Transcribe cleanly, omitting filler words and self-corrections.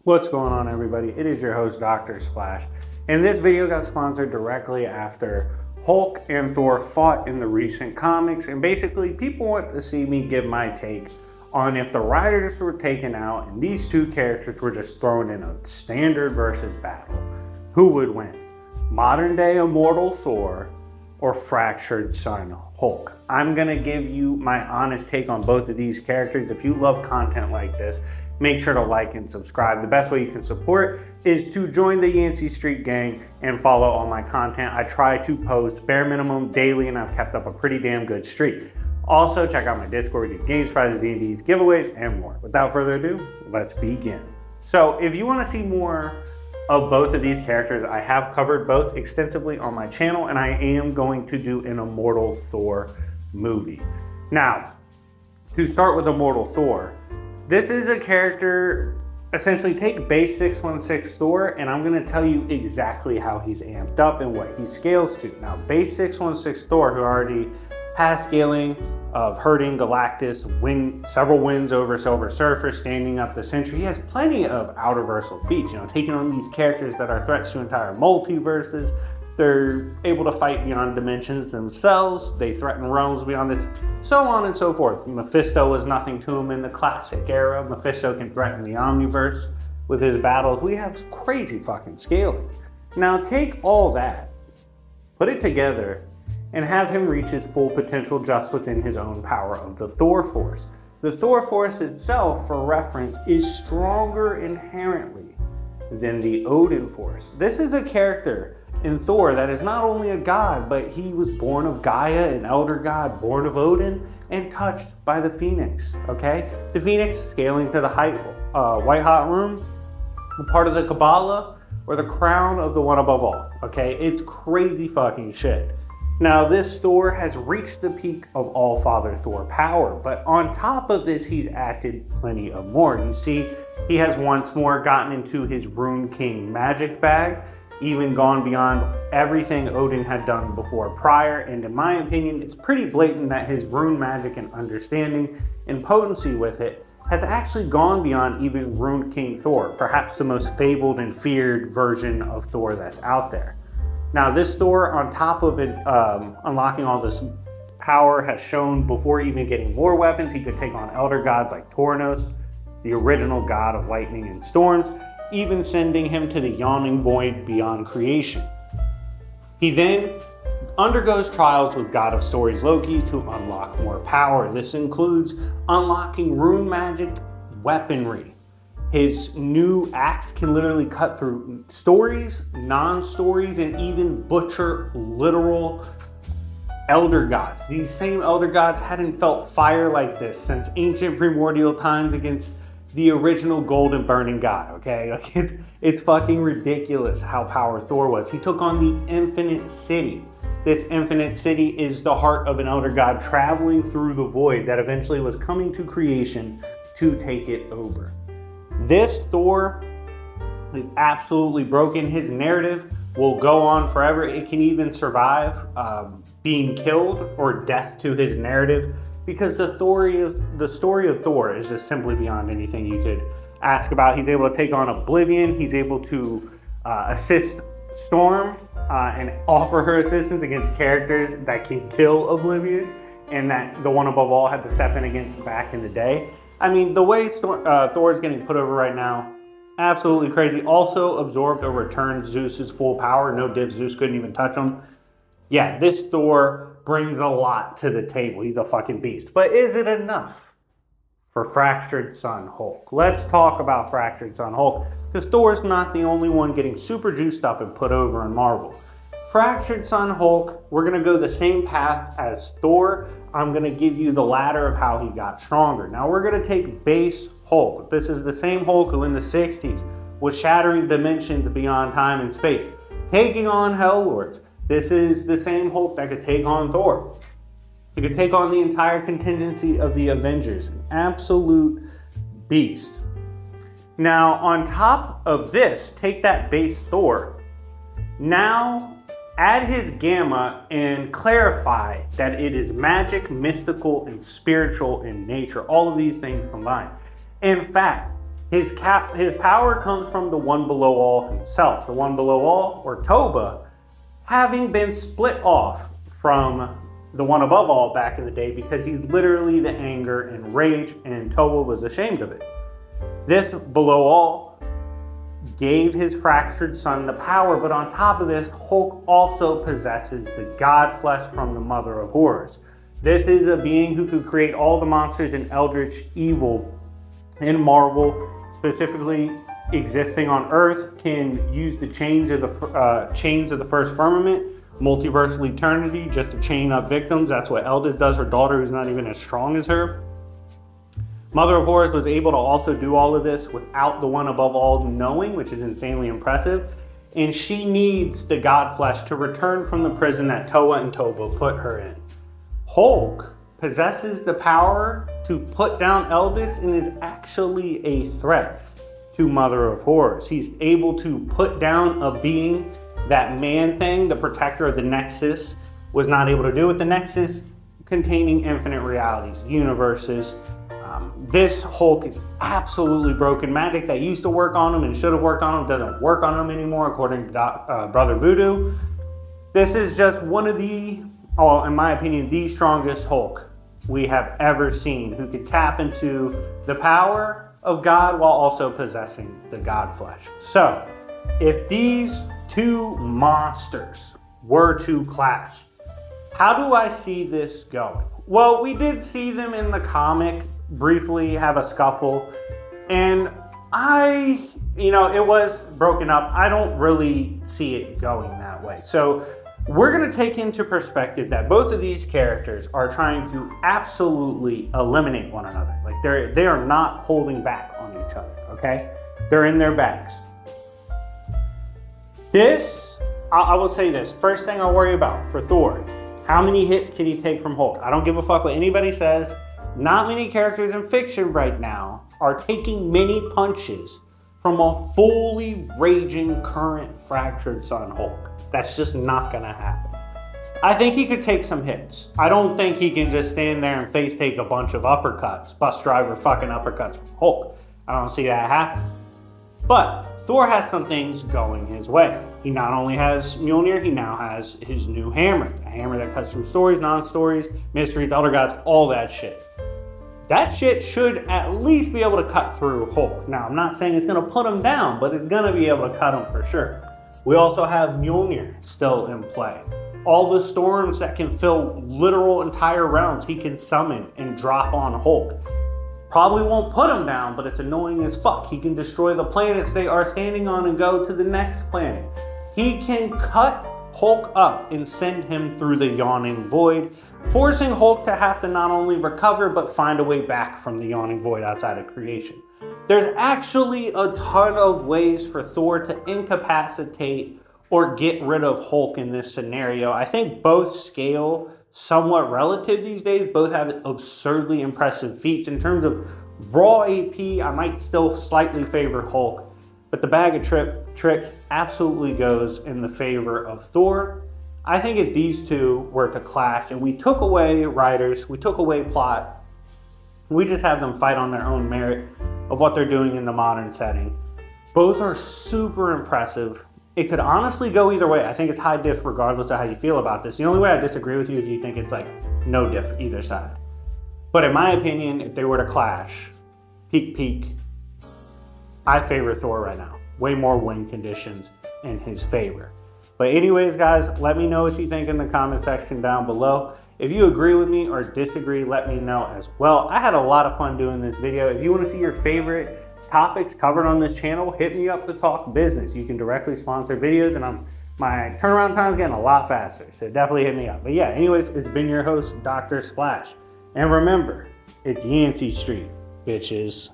What's going on, everybody? It is your host, Dr. Splash, and this video got sponsored directly after Hulk and Thor fought in the recent comics, and basically people want to see me give my take on if the writers were taken out and these two characters were just thrown in a standard versus battle. Who would win? Modern day Immortal Thor or Fractured Son Hulk? I'm gonna give you my honest take on both of these characters. If you love content like this, make sure to like and subscribe. The best way you can support is to join the Yancey Street Gang and follow all my content. I try to post bare minimum daily, and I've kept up a pretty damn good streak. Also, check out my Discord, we do games, prizes, D&Ds, giveaways, and more. Without further ado, let's begin. So if you want to see more of both of these characters, I have covered both extensively on my channel, and I am going to do an Immortal Thor movie. Now, to start with Immortal Thor, this is a character, essentially take base 616 Thor, and I'm going to tell you exactly how he's amped up and what he scales to. Now, base 616 Thor, who already has scaling of hurting Galactus, several wins over Silver Surfer, standing up the Sentry. He has plenty of outerversal feats, taking on these characters that are threats to entire multiverses. They're able to fight beyond dimensions themselves. They threaten realms beyond this, so on and so forth. Mephisto was nothing to him in the classic era. Mephisto can threaten the Omniverse with his battles. We have crazy fucking scaling. Now take all that, put it together, and have him reach his full potential just within his own power of the Thor Force. The Thor Force itself, for reference, is stronger inherently than the Odin Force. This is a character in Thor that is not only a god, but he was born of Gaia, an elder god, born of Odin, and touched by the Phoenix, okay? The Phoenix scaling to the white hot room, part of the Kabbalah, or the crown of the one above all, okay? It's crazy fucking shit. Now, this Thor has reached the peak of All-Father Thor power, but on top of this, he's acted plenty of more. You see, he has once more gotten into his Rune King magic bag, even gone beyond everything Odin had done before prior, and in my opinion, it's pretty blatant that his rune magic and understanding and potency with it has actually gone beyond even Rune King Thor, perhaps the most fabled and feared version of Thor that's out there. Now, this Thor, on top of it, unlocking all this power, has shown before even getting more weapons, he could take on elder gods like Tornos, the original god of lightning and storms, even sending him to the yawning void beyond creation. He then undergoes trials with God of Stories Loki to unlock more power. This includes unlocking rune magic weaponry. His new axe can literally cut through stories, non-stories, and even butcher literal elder gods. These same elder gods hadn't felt fire like this since ancient primordial times against the original golden burning god, okay? Like it's fucking ridiculous how powerful Thor was. He took on the Infinite City. This Infinite City is the heart of an elder god traveling through the void that eventually was coming to creation to take it over. This Thor is absolutely broken. His narrative will go on forever. It can even survive being killed or death to his narrative, because the story of Thor is just simply beyond anything you could ask about. He's able to take on Oblivion. He's able to assist Storm and offer her assistance against characters that can kill Oblivion, and that the one above all had to step in against back in the day. I mean, the way Thor is getting put over right now, absolutely crazy. Also absorbed or returned Zeus's full power. No div, Zeus couldn't even touch him. Yeah, this Thor brings a lot to the table. He's a fucking beast. But is it enough for Fractured Son Hulk? Let's talk about Fractured Son Hulk, because Thor's not the only one getting super juiced up and put over in Marvel. Fractured Son Hulk, we're going to go the same path as Thor. I'm going to give you the ladder of how he got stronger. Now, we're going to take base Hulk. This is the same Hulk who in the 60s was shattering dimensions beyond time and space, taking on Helllords. This is the same Hulk that could take on Thor. He could take on the entire contingency of the Avengers. An absolute beast. Now, on top of this, take that base Thor. Now, add his gamma and clarify that it is magic, mystical, and spiritual in nature. All of these things combined. In fact, His power comes from the One Below All himself. The One Below All, or Toba, having been split off from the One Above All back in the day because he's literally the anger and rage, and Toba was ashamed of it. This Below All gave his fractured son the power, but on top of this, Hulk also possesses the God Flesh from the Mother of Horrors. This is a being who could create all the monsters and eldritch evil in Marvel, specifically existing on Earth, can use the chains of the first firmament, multiversal eternity, just to chain up victims. That's what Eldis does, her daughter who's not even as strong as her. Mother of Horrors was able to also do all of this without the One Above All knowing, which is insanely impressive. And she needs the God Flesh to return from the prison that Toa and Toba put her in. Hulk possesses the power to put down Eldis and is actually a threat to Mother of Horrors. He's able to put down a being that Man-Thing, the protector of the Nexus, was not able to do with the Nexus, containing infinite realities, universes. This Hulk is absolutely broken. Magic that used to work on him and should have worked on him doesn't work on him anymore, according to Brother Voodoo. This is just one of the, in my opinion, the strongest Hulk we have ever seen, who could tap into the power of God while also possessing the God Flesh. So, if these two monsters were to clash, how do I see this going? Well, we did see them in the comic briefly have a scuffle, and it was broken up. I don't really see it going that way. So we're going to take into perspective that both of these characters are trying to absolutely eliminate one another. Like they are not holding back on each other, okay? They're in their bags. I will say this. First thing I'll worry about for Thor, how many hits can he take from Hulk? I don't give a fuck what anybody says. Not many characters in fiction right now are taking many punches from a fully raging, current, fractured son Hulk. That's just not gonna happen. I think he could take some hits. I don't think he can just stand there and face take a bunch of uppercuts, bus driver fucking uppercuts from Hulk. I don't see that happen. But Thor has some things going his way. He not only has Mjolnir, he now has his new hammer. A hammer that cuts through stories, non-stories, mysteries, elder gods, all that shit. That shit should at least be able to cut through Hulk. Now, I'm not saying it's going to put him down, but it's going to be able to cut him for sure. We also have Mjolnir still in play. All the storms that can fill literal entire realms he can summon and drop on Hulk. Probably won't put him down, but it's annoying as fuck. He can destroy the planets they are standing on and go to the next planet. He can cut Hulk up and send him through the yawning void, forcing Hulk to have to not only recover, but find a way back from the yawning void outside of creation. There's actually a ton of ways for Thor to incapacitate or get rid of Hulk in this scenario. I think both scale somewhat relative these days. Both have absurdly impressive feats. In terms of raw AP, I might still slightly favor Hulk, but the bag of tricks absolutely goes in the favor of Thor. I think if these two were to clash and we took away writers, we took away plot, we just have them fight on their own merit of what they're doing in the modern setting. Both are super impressive. It could honestly go either way. I think it's high diff regardless of how you feel about this. The only way I disagree with you is you think it's like no diff either side. But in my opinion, if they were to clash, peak, I favor Thor right now. Way more win conditions in his favor. But anyways, guys, let me know what you think in the comment section down below. If you agree with me or disagree, let me know as well. I had a lot of fun doing this video. If you want to see your favorite topics covered on this channel, hit me up to talk business. You can directly sponsor videos, and my turnaround time is getting a lot faster, so definitely hit me up. But yeah, anyways, it's been your host, Dr. Splash. And remember, it's Yancey Street, bitches.